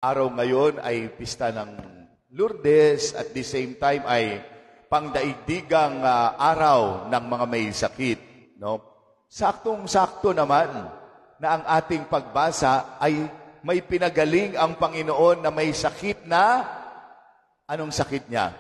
Araw ngayon ay pista ng Lourdes at the same time ay pangdaigdigang araw ng mga may sakit. No? Saktong-sakto naman na ang ating pagbasa ay may pinagaling ang Panginoon na may sakit na, anong sakit niya?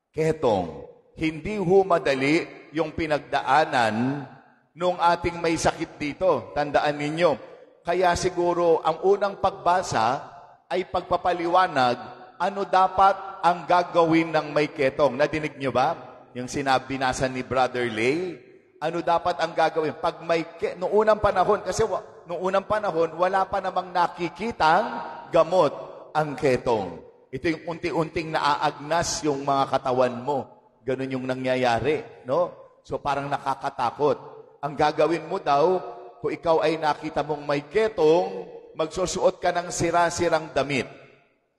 Ketong. Hindi madali yung pinagdaanan nung ating may sakit dito. Tandaan ninyo. Kaya siguro ang unang pagbasa ay pagpapaliwanag ano dapat ang gagawin ng may ketong. Nadinig nyo ba? Yung binasa ni Brother Lay. Ano dapat ang gagawin? Pag may noong unang panahon, kasi noong unang panahon, wala pa namang nakikitang gamot ang ketong. Ito yung unti-unting naaagnas yung mga katawan mo. Ganun yung nangyayari, no? So parang nakakatakot. Ang gagawin mo daw, kung ikaw ay nakita mong may ketong, magsusuot ka ng sira-sirang damit.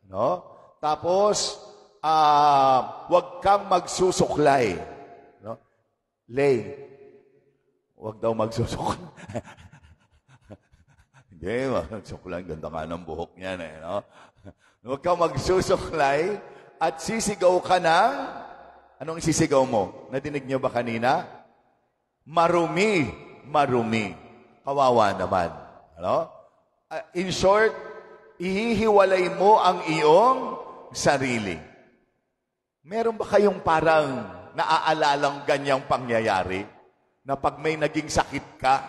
No? Tapos, wag kang magsusuklay. No? Lay, wag daw magsusuklay. Hindi, magsusuklay. Ganda nga ng buhok niyan eh. No? Wag kang magsusuklay at sisigaw ka ng, anong sisigaw mo? Nadinig niyo ba kanina? Marumi, marumi. Kawawa naman. Ano? In short, ihihiwalay mo ang iyong sarili. Meron ba kayong parang naaalalang ganyang pangyayari? Na pag may naging sakit ka,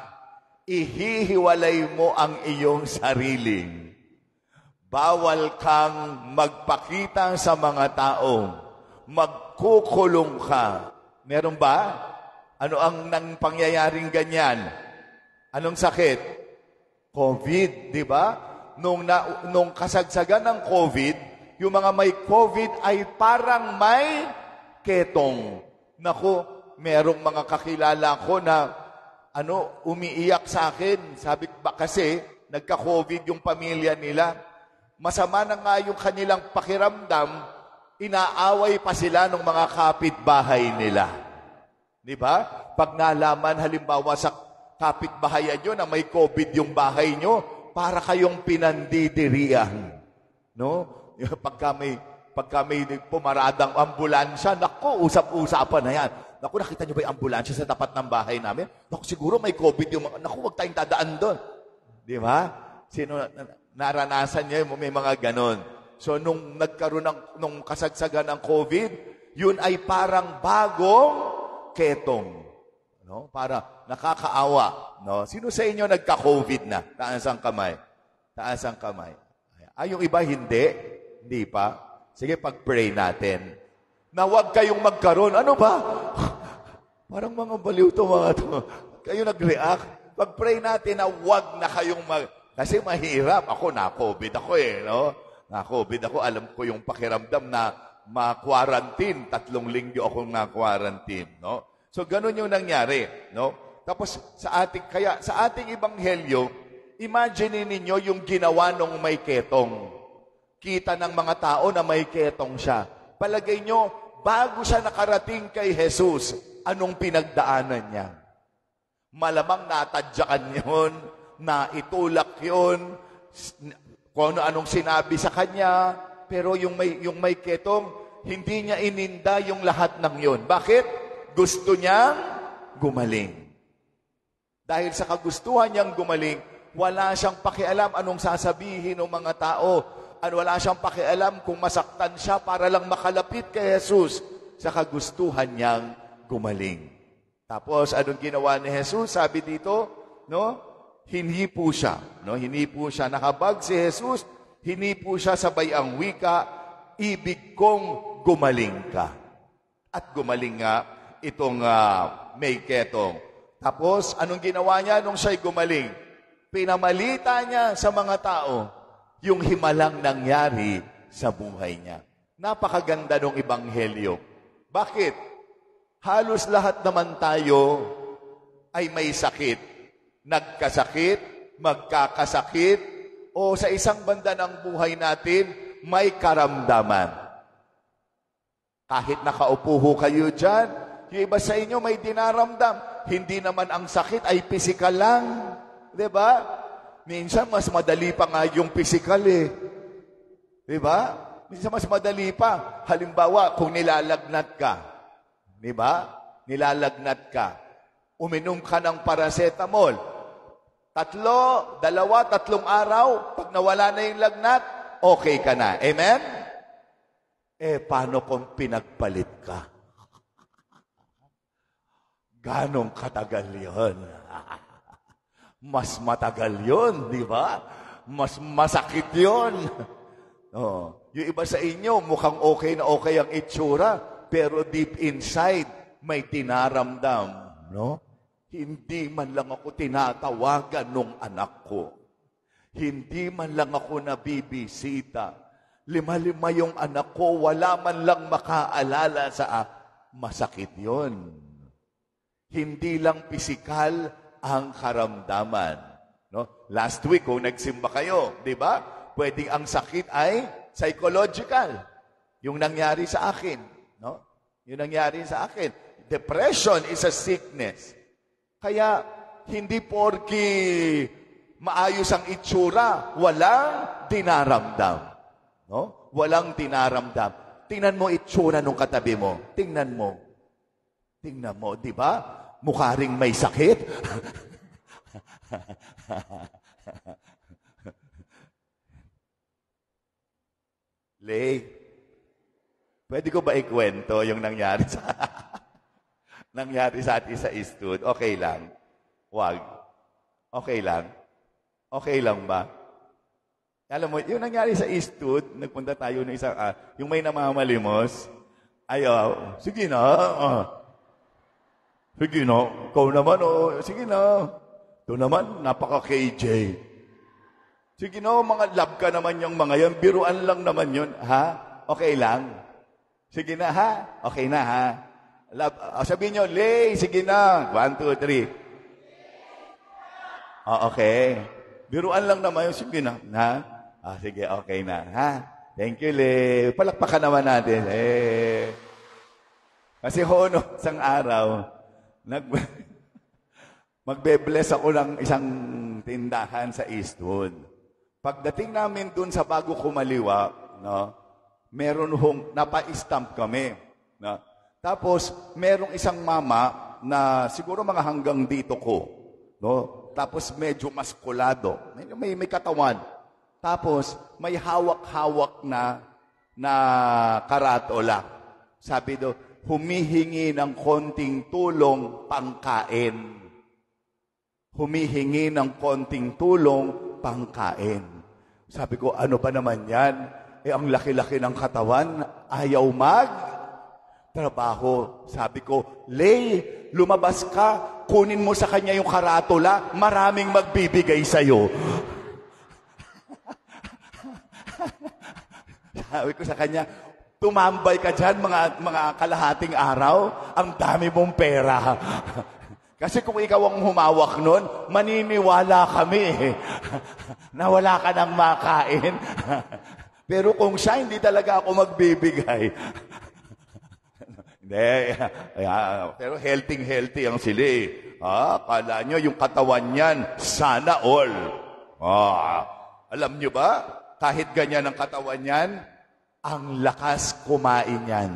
ihihiwalay mo ang iyong sarili. Bawal kang magpakita sa mga tao. Magkukulong ka. Meron ba? Ano ang nang pangyayaring ganyan? Anong sakit? COVID, di ba? Nung kasagsagan ng COVID, yung mga may COVID ay parang may ketong. Naku, merong mga kakilala ko na umiiyak sa akin. Sabi ba kasi, nagka-COVID yung pamilya nila. Masama na nga yung kanilang pakiramdam, inaaway pa sila ng mga kapitbahay nila. Di ba? Pag nalaman, halimbawa sa kapitbahayan nyo na may COVID yung bahay nyo, para kayong pinandidirian. No? Pagka may pumaradang ambulansya, naku, usap-usapan na yan. Naku, nakita nyo ba yung ambulansya sa tapat ng bahay namin? Naku, siguro may COVID yung mga, naku, wag tayong dadaan doon. Di ba? Sino naranasan nyo, may mga ganon. So, nung nagkaroon nung kasagsagan ng COVID, yun ay parang bagong ketong. No? Para nakakaawa. No? Sino sa inyo nagka-COVID na? Taas ang kamay. Taas ang kamay. Yung iba hindi. Hindi pa. Sige, pag-pray natin. Na huwag kayong magkaroon. Ano ba? Parang mga baliw to mga to. Kayo nag-react. Pag-pray natin na huwag na kayong kasi mahirap. Ako, na-COVID ako eh. No? Na-COVID ako. Alam ko yung pakiramdam na ma-quarantine. 3 linggo akong na-quarantine. No? So, ganun yung nangyari, no? Tapos, sa ating ebanghelyo, imagine ninyo yung ginawa nung may ketong. Kita ng mga tao na may ketong siya. Palagay nyo, bago siya nakarating kay Jesus, anong pinagdaanan niya? Malamang natadyakan yun, naitulak yun, kung anong sinabi sa kanya, pero yung may ketong, hindi niya ininda yung lahat ng yun. Bakit? Gusto niyang gumaling. Dahil sa kagustuhan niyang gumaling, wala siyang pakialam anong sasabihin ng mga tao. Wala siyang pakialam kung masaktan siya para lang makalapit kay Jesus. Sa kagustuhan niyang gumaling. Tapos, anong ginawa ni Jesus? Sabi dito, no? Hinipo siya. No? Hinipo siya. Nakabag si Jesus, hinipo siya sabay ang wika, ibig kong gumaling ka. At gumaling nga itong may ketong. Tapos, anong ginawa niya nung siya'y gumaling? Pinamalita niya sa mga tao yung himalang nangyari sa buhay niya. Napakaganda ng ebanghelyo. Bakit? Halos lahat naman tayo ay may sakit. Nagkasakit, magkakasakit, o sa isang banda ng buhay natin, may karamdaman. Kahit nakaupo ho kayo dyan, yung iba sa inyo may dinaramdam. Hindi naman ang sakit ay physical lang. Diba? Minsan mas madali pa nga yung physical eh. Di ba? Minsan mas madali pa. Halimbawa, kung nilalagnat ka, di ba? Nilalagnat ka. Uminom ka ng paracetamol. 2, 3 araw, pag nawala na yung lagnat, okay ka na. Amen? Paano kung pinagpalit ka? Ganong katagal yun? Mas matagal yun, di ba? Mas masakit yun. Yung iba sa inyo, mukhang okay na okay ang itsura, pero deep inside, may tinaramdam. No? Hindi man lang ako tinatawagan nung anak ko. Hindi man lang ako nabibisita. 5 yung anak ko, wala man lang makaalala sa masakit yon. Hindi lang pisikal ang karamdaman. No? Last week, kung nagsimba kayo, di ba? Pwedeng ang sakit ay psychological. Yung nangyari sa akin. No? Yung nangyari sa akin. Depression is a sickness. Kaya, hindi porki maayos ang itsura, walang dinaramdam. No? Walang dinaramdam. Tingnan mo itsura nung katabi mo. Tingnan mo. Tingnan mo, di ba? Mukha ring may sakit. Lay, pwede ko ba ikwento yung nangyari sa nangyari sa atin sa Eastwood? Okay lang. Wag. Okay lang. Okay lang ba? Alam mo, yung nangyari sa Eastwood, nagpunta tayo ng isang, yung may namamalimos, ayaw, sige na, sige na, ikaw naman, sige na. Ito naman, napaka-KJ. Sige na, mga love ka naman yung mga yan, biruan lang naman yun, ha? Okay lang. Sige na, ha? Okay na, ha? Love, sabihin nyo, Lay, sige na. 1, 2, 3. Okay. Biruan lang naman yun, sige na, ha? Sige, okay na, ha? Thank you, Lay. Palakpakan naman natin. Kasi isang araw, magbe-bless ako ng isang tindahan sa Eastwood. Pagdating namin dun sa bago kumaliwa, no, meron napa-stamp kami. No? Tapos, merong isang mama na siguro mga hanggang dito ko. No? Tapos, medyo maskulado. May katawan. Tapos, may hawak-hawak na karatola. Sabi do, humihingi ng konting tulong pangkain. Humihingi ng konting tulong pangkain. Sabi ko, ano pa naman yan? Ang laki-laki ng katawan, ayaw trabaho. Sabi ko, Lay, lumabas ka, kunin mo sa kanya yung karatola, maraming magbibigay sa'yo. Sabi ko sa kanya, tumambay ka dyan mga kalahating araw, ang dami mong pera. Kasi kung ikaw ang humawak nun, maniniwala kami na wala ka nang makain. Pero kung siya, hindi talaga ako magbibigay. Hindi. Pero healthy ang sila eh. Kala nyo, yung katawan niyan, sana all. Alam nyo ba, kahit ganyan ang katawan niyan, ang lakas kumain yan.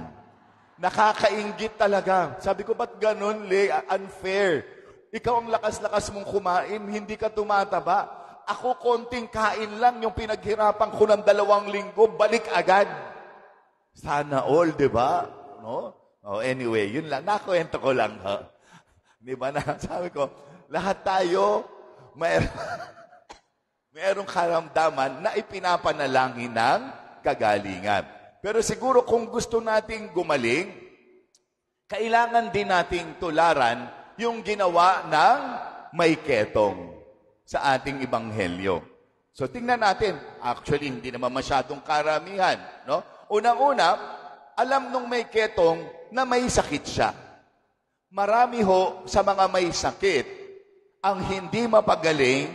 Nakakainggit talaga. Sabi ko, ba't ganun, Lay? Unfair. Ikaw ang lakas-lakas mong kumain, hindi ka tumataba. Ako, konting kain lang, yung pinaghirapan ko ng 2 linggo, balik agad. Sana all, di ba? No? Anyway, yun lang. Nakwento ko lang. Di ba na? Sabi ko, lahat tayo, mayroong karamdaman na ipinapanalangin ng kagalingan. Pero siguro kung gusto nating gumaling, kailangan din nating tularan yung ginawa ng may ketong sa ating ebanghelyo. So tingnan natin, actually hindi naman masyadong karamihan, no? Unang-una, alam nung may ketong na may sakit siya. Marami sa mga may sakit ang hindi mapagaling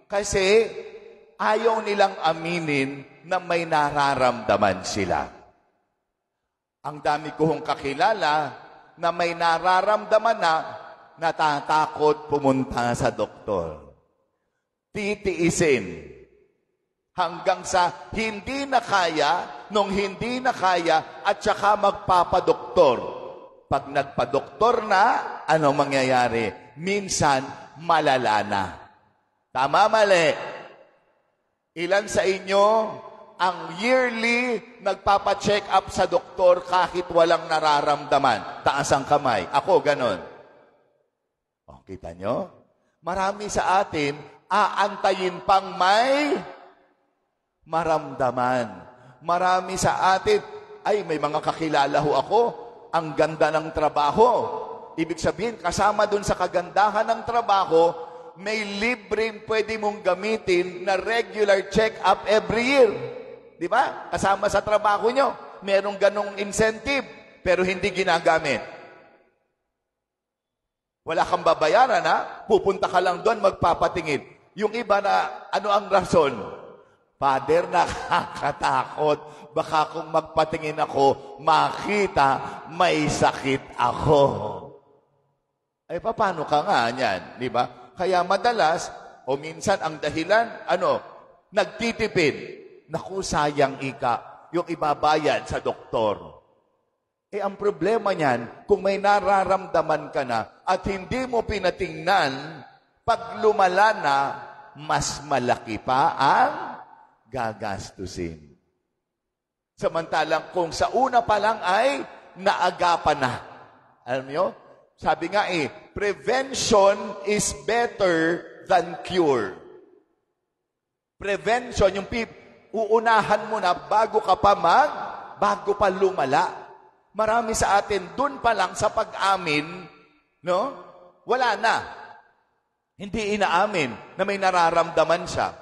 kasi ayaw nilang aminin na may nararamdaman sila. Ang dami kong kakilala na may nararamdaman na natatakot pumunta sa doktor. Titiisin Hanggang sa hindi na kaya, nung hindi na kaya, at saka magpapadoktor. Pag nagpadoktor na, ano mangyayari? Minsan, malala na. Tama, mali? Ilan sa inyo ang yearly nagpapacheck up sa doktor kahit walang nararamdaman? Taas ang kamay. Ako, ganon. O, kita nyo? Marami sa atin, aantayin pang may maramdaman. Marami sa atin, ay may mga kakilala ho ako, ang ganda ng trabaho. Ibig sabihin, kasama dun sa kagandahan ng trabaho, may libreng pwede mong gamitin na regular check-up every year. Di ba? Kasama sa trabaho nyo, merong ganong incentive, pero hindi ginagamit. Wala kang babayaran, ha? Pupunta ka lang doon, magpapatingin. Yung iba na, ano ang rason? Father, nakakatakot. Baka kung magpatingin ako, makita may sakit ako. Ay, paano ka nga niyan? Di ba? Kaya madalas, o minsan ang dahilan, nagtitipid. Naku, sayang ika, yung ibabayad sa doktor. Eh, ang problema niyan, kung may nararamdaman ka na at hindi mo pinatingnan, pag lumala na, mas malaki pa ang gagastusin. Samantalang kung sa una pa lang ay naagapan na. Alam niyo? Sabi nga prevention is better than cure. Prevention, yung uunahan mo na bago pa lumala. Marami sa atin, dun pa lang sa pag-amin, wala na. Hindi inaamin na may nararamdaman siya.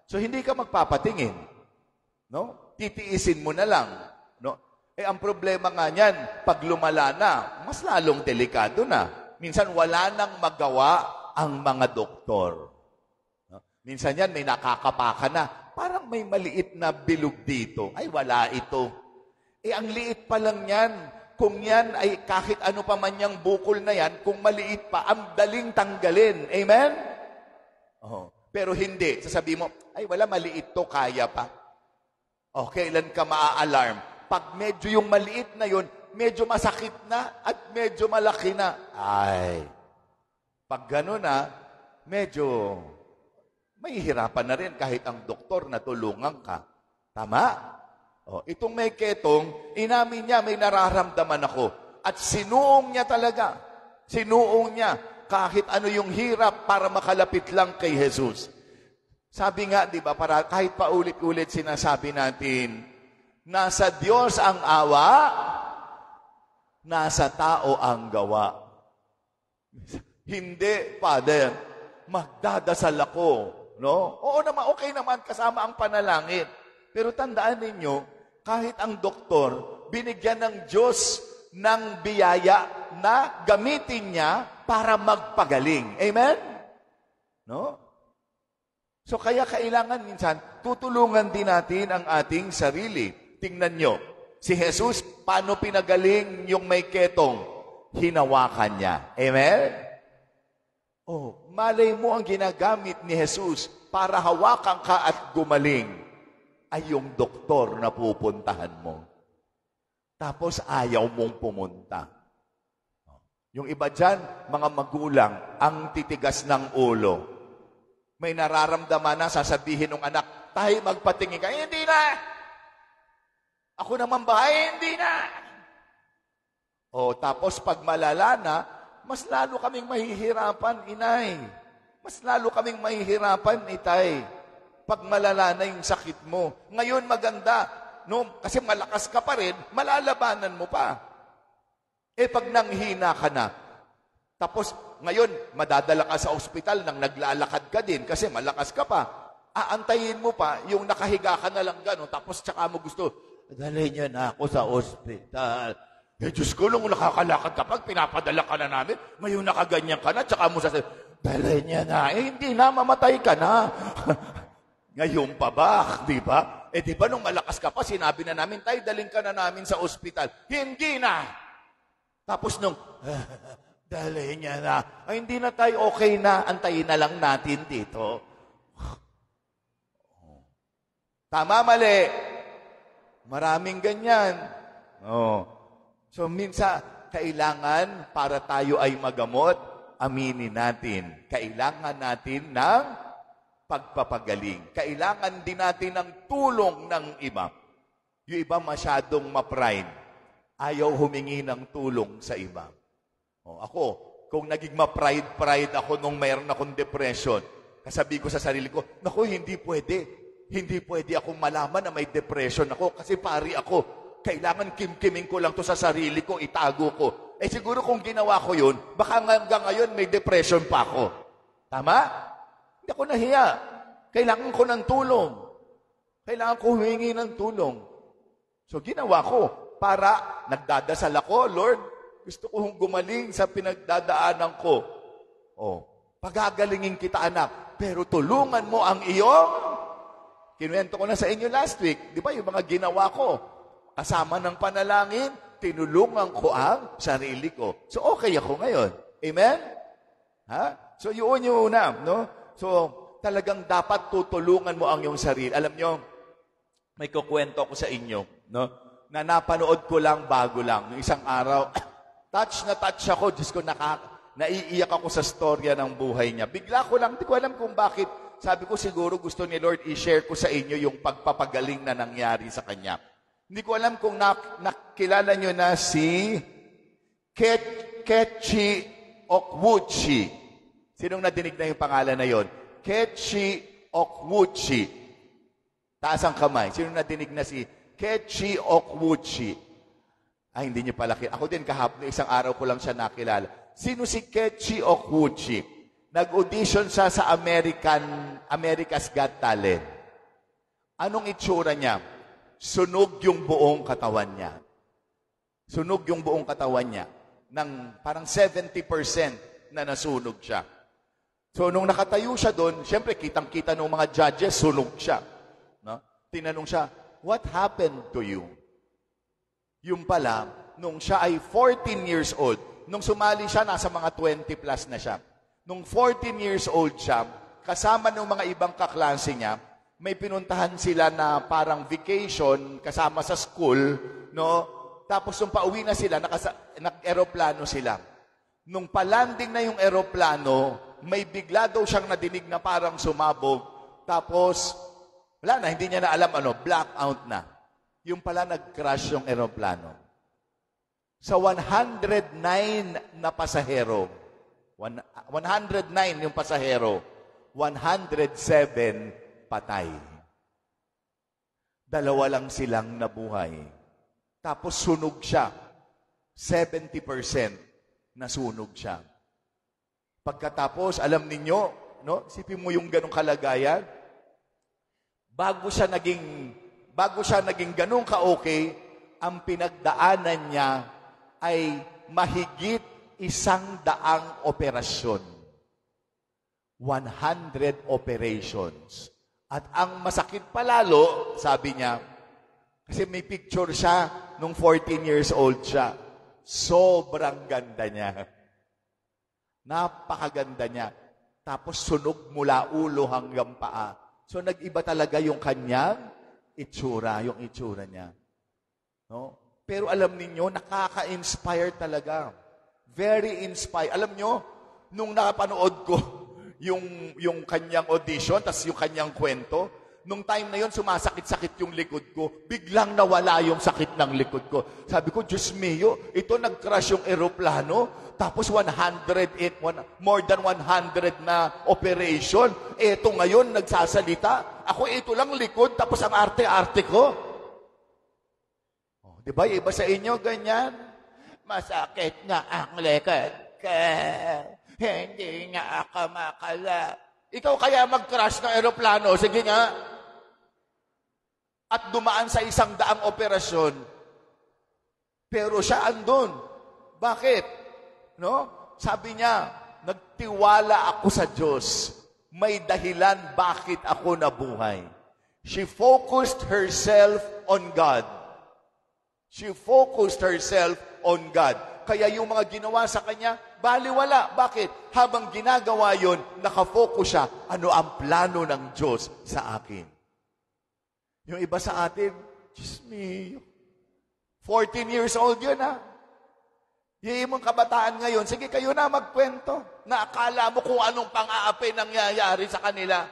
So, hindi ka magpapatingin. Titiisin mo na lang. Ang problema nga niyan, pag lumala na, mas lalong delikado na. Minsan, wala nang magawa ang mga doktor. Minsan yan, may nakakapaka na. Parang may maliit na bilog dito. Ay, wala ito. Ang liit pa lang yan. Kung yan ay kahit ano pa man yung bukol na yan, kung maliit pa, ang daling tanggalin. Amen? Pero hindi. Sasabihin mo, ay wala, maliit to, kaya pa. Kailan ka maa-alarm? Pag medyo yung maliit na yun, medyo masakit na at medyo malaki na. Ay, pag gano'n na, medyo mahihirapan na rin kahit ang doktor na tulungan ka. Tama? Itong may ketong, inamin niya, may nararamdaman ako. At sinuong niya talaga. Sinuong niya kahit ano yung hirap para makalapit lang kay Jesus. Sabi nga, di ba, para kahit paulit-ulit sinasabi natin, nasa Diyos ang awa, nasa tao ang gawa. Hindi, Father, magdadasal ako. Oo naman, okay naman, kasama ang panalangin. Pero tandaan ninyo, kahit ang doktor, binigyan ng Diyos ng biyaya na gamitin niya para magpagaling. Amen? So kaya kailangan minsan, tutulungan din natin ang ating sarili. Tingnan nyo, si Jesus, paano pinagaling yung may ketong? Hinawakan niya. Amen? Malay mo ang ginagamit ni Jesus para hawakan ka at gumaling ay yung doktor na pupuntahan mo. Tapos ayaw mong pumunta. Yung iba dyan, mga magulang, ang titigas ng ulo. May nararamdaman na, sasabihin ng anak, tayo magpatingin ka, hindi na! Ako naman ba? Hindi na! Tapos pag malala na, mas lalo kaming mahihirapan, inay. Mas lalo kaming mahihirapan, itay. Pag malala na yung sakit mo. Ngayon maganda, kasi malakas ka pa rin, malalabanan mo pa. Pag nanghina ka na, tapos ngayon, madadala ka sa ospital nang naglalakad ka din kasi malakas ka pa. Aantayin mo pa, yung nakahiga ka na lang gano'n, tapos tsaka mo gusto, dali niyo na ako sa ospital. Diyos ko, nung nakakalakad ka pag pinapadala ka na namin, ngayon nakaganyan ka na, tsaka mo sasabihin, dali niya na, hindi na, mamatay ka na. Ngayon pa ba, di ba? Di ba nung malakas ka pa, sinabi na namin, tayo daling ka na namin sa ospital. Hindi na. Tapos nung, dali niya na, hindi na tayo okay na, antayin na lang natin dito. Tama, mali. Maraming ganyan. Oh. So, minsan, kailangan para tayo ay magamot, aminin natin. Kailangan natin ng pagpapagaling. Kailangan din natin ng tulong ng iba. Yung iba masyadong ma-pride. Ayaw humingi ng tulong sa iba. O, ako, kung naging ma-pride ako nung mayroon akong depression, kasabi ko sa sarili ko, naku, hindi pwede. Hindi pwede akong malaman na may depression ako kasi pari ako. Kailangan kimkiming ko lang to sa sarili ko, itago ko. Eh siguro kung ginawa ko yun, baka hanggang ngayon may depression pa ako. Tama? Hindi ako nahiya. Kailangan ko ng tulong. Kailangan ko humingi ng tulong. So ginawa ko para nagdadasal ako, Lord, gusto kong gumaling sa pinagdadaanan ko. Oh, pagagalingin kita, anak, pero tulungan mo ang iyong. Kinuwento ko na sa inyo last week, di ba yung mga ginawa ko? Kasama ng panalangin, tinulungan ko ang sarili ko. So okay ako ngayon. Amen? Ha? So yun yung una, no? So talagang dapat tutulungan mo ang iyong sarili. Alam nyo, may kukwento ko sa inyo, no? Na napanood ko lang bago lang. Yung isang araw, touch ako. Diyos ko, naiiyak ako sa storya ng buhay niya. Bigla ko lang, hindi ko alam kung bakit. Sabi ko, siguro gusto ni Lord i-share ko sa inyo yung pagpapagaling na nangyari sa kanya. Hindi ko alam kung nakilala nyo na si Ketchi Okwuchi. Sinong nadinig na yung pangalan na yon? Ketchi Okwuchi. Taas ang kamay. Sinong nadinig na si Ketchi Okwuchi? Ay, hindi nyo pala. Ako din kahapon, isang araw ko lang siya nakilala. Sino si Ketchi Okwuchi? Nag-audition siya sa America's Got Talent. Anong itsura niya? Sunog yung buong katawan niya. Sunog yung buong katawan niya. Nang parang 70% na nasunog siya. So, nung nakatayo siya doon, siyempre, kitang-kita ng mga judges, sunog siya. No? Tinanong siya, what happened to you? Yung pala, nung siya ay 14 years old, nung sumali siya, nasa mga 20 plus na siya. Nung 14 years old siya, kasama ng mga ibang kaklase niya, may pinuntahan sila na parang vacation kasama sa school, no? Tapos nung pauwi na sila, nag-aeroplano sila. Nung palanding na yung aeroplano, may bigla daw siyang nadinig na parang sumabog. Tapos, wala na, hindi niya na alam blackout na. Yung pala nag-crash yung aeroplano. Sa 109 na pasahero, 109 yung pasahero, 107 patay. Dalawa lang silang nabuhay. Tapos sunog siya. 70% nasunog siya. Pagkatapos, alam ninyo, no? Sipin mo yung ganong kalagayan. Bago siya naging ganong ka-okay, ang pinagdaanan niya ay mahigit 100 operasyon. 100 operations. At ang masakit palalo, sabi niya, kasi may picture siya nung 14 years old siya. Sobrang ganda niya. Napakaganda niya. Tapos sunog mula ulo hanggang paa. So nag-iba talaga yung kanyang itsura, yung itsura niya. No? Pero alam niyo, nakaka-inspire talaga. Very inspired. Alam nyo, nung nakapanood ko yung kanyang audition, tas yung kanyang kwento, nung time na yon sumasakit-sakit yung likod ko, biglang nawala yung sakit ng likod ko. Sabi ko, Diyos mio, ito nag-crash yung aeroplano, tapos more than 100 na operation. Ito ngayon, nagsasalita. Ako, ito lang likod, tapos ang arte-arte ko. Oh, diba, iba sa inyo, ganyan? Masakit nga ang likod ko. Hindi nga ako makala. Ikaw kaya mag-crash ng aeroplano? Sige nga. At dumaan sa 100 operasyon. Pero siya andun. Bakit? No? Sabi niya, nagtiwala ako sa Diyos. May dahilan bakit ako nabuhay. She focused herself on God. She focused herself on God. Kaya yung mga ginawa sa kanya, baliwala. Bakit? Habang ginagawa yon, nakafocus siya, ano ang plano ng Diyos sa akin. Yung iba sa atin, Diyos me, 14 years old yun Yung mong kabataan ngayon, sige kayo na magkwento. Naakala mo kung anong pang-aapi nangyayari sa kanila.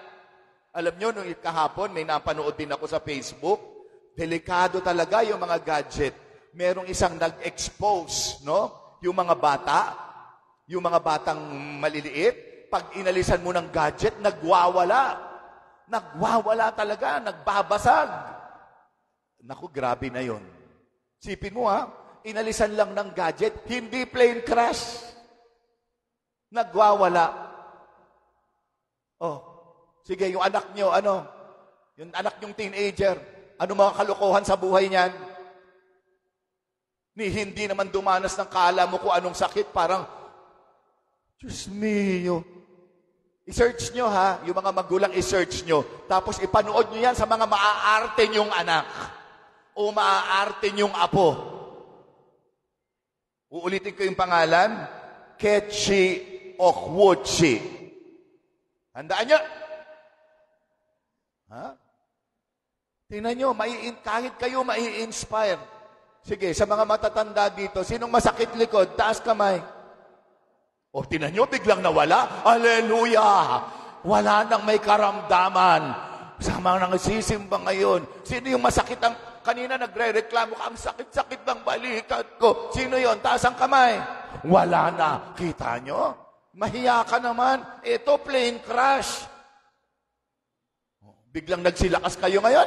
Alam nyo, nung kahapon, may napanood din ako sa Facebook. Delikado talaga yung mga gadget. Merong isang nag-expose, no? Yung mga batang maliliit, pag inalisan mo ng gadget, nagwawala. Nagwawala talaga, nagbabasag. Naku, grabe na yon. Sipin mo inalisan lang ng gadget, hindi plane crash. Nagwawala. Sige, yung anak nyo, yung anak nyong teenager, ano mga kalokohan sa buhay niyan? Hindi naman dumanas ng kala mo kung anong sakit, parang, Diyos mio. I-search nyo yung mga magulang i-search nyo, tapos ipanood nyo yan sa mga maaarte nyong anak o maaarte nyong apo. Uulitin ko yung pangalan, Kechi Okwuchi. Handaan nyo? Tingnan nyo, kahit kayo mai-inspire. Sige, sa mga matatanda dito, sinong masakit likod? Taas kamay. Tingnan nyo, biglang nawala. Hallelujah! Wala nang may karamdaman. Sa mga nangsisimba ngayon, sino yung masakit ang... Kanina nagre-reklamo ka, ang sakit-sakit ng balikat ko. Sino yon? Taas ang kamay. Wala na. Kita nyo? Mahiya ka naman. Ito, plane crash. Biglang nagsilakas kayo ngayon,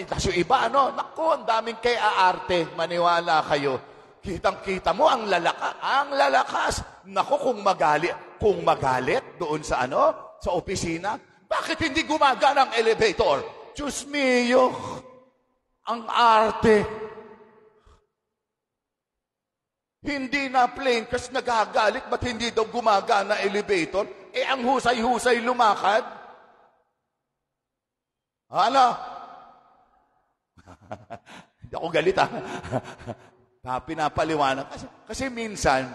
tas yung iba, naku, ang daming kay aarte. Maniwala kayo. Kitang-kita mo ang lalakas. Naku, kung magalit doon sa sa opisina, bakit hindi gumagana ang elevator? Diyos mio, ang arte. Hindi na plane kasi nagagalit, ba't hindi daw gumagana elevator? Ang husay-husay lumakad. Hindi ako galit pinapaliwanag. Kasi minsan,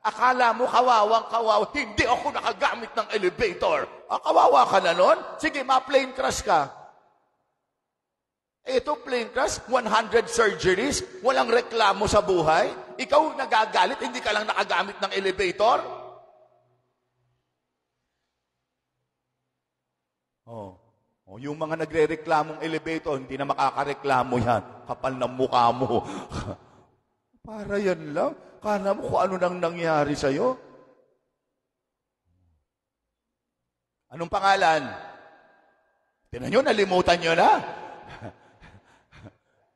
akala mo kawawa, hindi ako nakagamit ng elevator. Kawawa ka na nun? Sige, ma-plane crash ka. Ito, plane crash, 100 surgeries, walang reklamo sa buhay. Ikaw nagagalit, hindi ka lang nakagamit ng elevator? Yung mga nagre-reklamong elevator, hindi na makakareklamo yan. Kapal ng mukha mo. Para yan lang. Kana mo kung ano nang nangyari sa'yo. Anong pangalan? Tingnan nyo, nalimutan nyo na.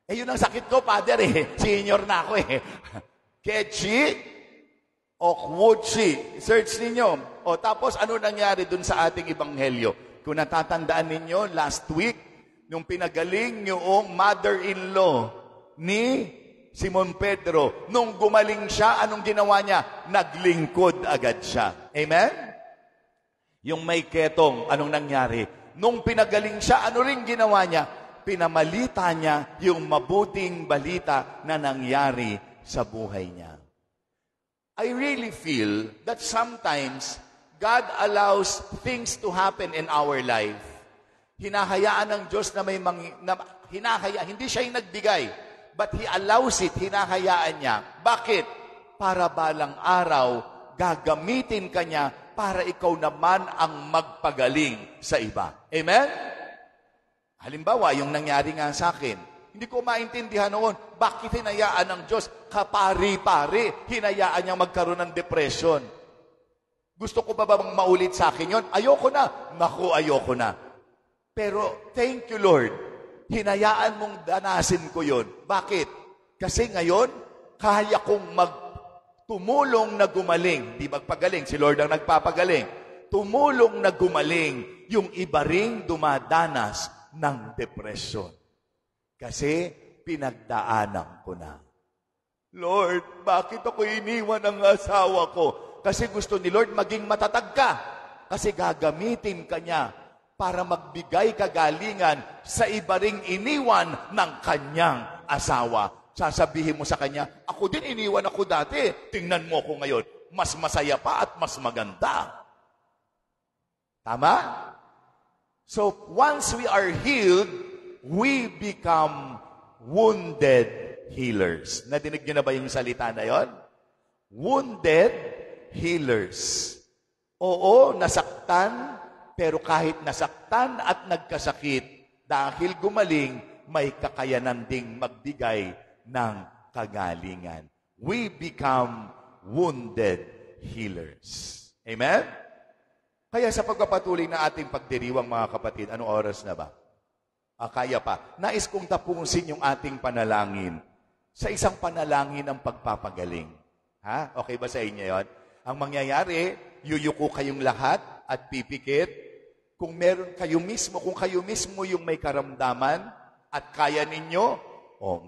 Yun ang sakit ko, Father Senior na ako Kechi Okwuchi. Search ninyo. Tapos ano nangyari dun sa ating ebanghelyo? Kung natatandaan ninyo, last week, nung pinagaling yung mother-in-law ni Simon Pedro, nung gumaling siya, anong ginawa niya? Naglingkod agad siya. Amen? Yung may ketong, anong nangyari? Nung pinagaling siya, ano rin ginawa niya? Pinamalita niya yung mabuting balita na nangyari sa buhay niya. I really feel that sometimes God allows things to happen in our life. Hinahayaan ng Diyos na hindi siya yung nagbigay, but He allows it, hinahayaan niya. Bakit? Para balang araw, gagamitin ka niya para ikaw naman ang magpagaling sa iba. Amen? Halimbawa, yung nangyari nga sa akin, hindi ko maintindihan noon, bakit hinayaan ng Diyos kapari-pari, hinayaan niyang magkaroon ng depression. Gusto ko ba bang maulit sa akin yon? Ayoko na. Naku, ayoko na. Pero, thank you, Lord. Hinayaan mong danasin ko yon. Bakit? Kasi ngayon, kaya kong tumulong na gumaling. Di magpagaling, si Lord ang nagpapagaling. Tumulong na gumaling yung iba ring dumadanas ng depression. Kasi pinagdaanan ko na. Lord, bakit ako iniwan ng asawa ko? Kasi gusto ni Lord maging matatag ka. Kasi gagamitin ka niya para magbigay kagalingan sa iba ring iniwan ng kanyang asawa. Sasabihin mo sa kanya, ako din iniwan ako dati. Tingnan mo ako ngayon. Mas masaya pa at mas maganda. Tama? So, once we are healed, we become wounded healers. Nadinig niyo na ba yung salita na yon? Wounded healers. Oo, nasaktan, pero kahit nasaktan at nagkasakit, dahil gumaling, may kakayanan ding magbigay ng kagalingan. We become wounded healers. Amen? Kaya sa pagpapatuloy na ating pagdiriwang, mga kapatid, anong oras na ba? Kaya pa. Nais kong tapusin yung ating panalangin sa isang panalangin ng pagpapagaling. Ha? Okay ba sa inyo yon? Ang mangyayari, yuyuko kayong lahat at pipikit. Kung meron kayo mismo yung may karamdaman at kaya ninyo,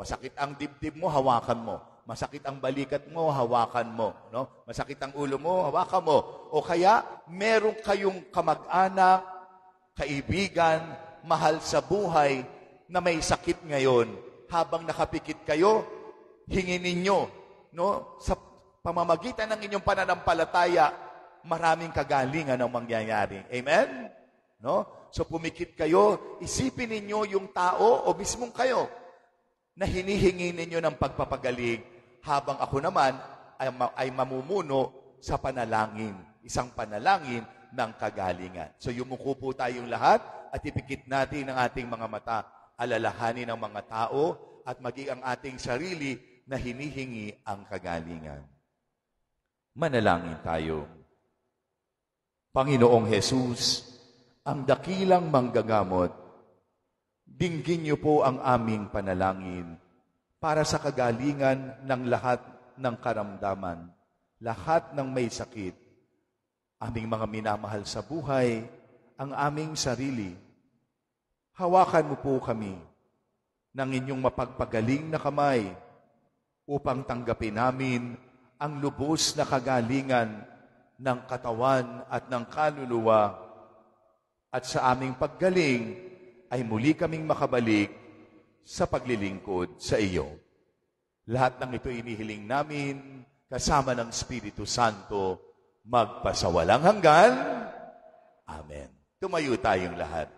masakit ang dibdib mo, hawakan mo. Masakit ang balikat mo, hawakan mo. No? Masakit ang ulo mo, hawakan mo. O kaya, meron kayong kamag-anak, kaibigan, mahal sa buhay na may sakit ngayon. Habang nakapikit kayo, hingin ninyo. No? Sa pamamagitan ng inyong pananampalataya, maraming kagalingan ang mangyayari. Amen? No? So pumikit kayo, isipin ninyo yung tao o mismong kayo na hinihingi ninyo ng pagpapagaling habang ako naman ay mamumuno sa panalangin. Isang panalangin ng kagalingan. So yumuko po tayong lahat at ipikit natin ang ating mga mata, alalahanin ng mga tao at maging ang ating sarili na hinihingi ang kagalingan. Manalangin tayo. Panginoong Jesus, ang dakilang manggagamot, dinggin niyo po ang aming panalangin para sa kagalingan ng lahat ng karamdaman, lahat ng may sakit, aming mga minamahal sa buhay, ang aming sarili. Hawakan mo po kami ng inyong mapagpagaling na kamay upang tanggapin namin ang lubos na kagalingan ng katawan at ng kaluluwa. At sa aming paggaling ay muli kaming makabalik sa paglilingkod sa iyo. Lahat ng ito inihiling namin kasama ng Espiritu Santo magpasawalang hanggan. Amen. Tumayo tayong lahat.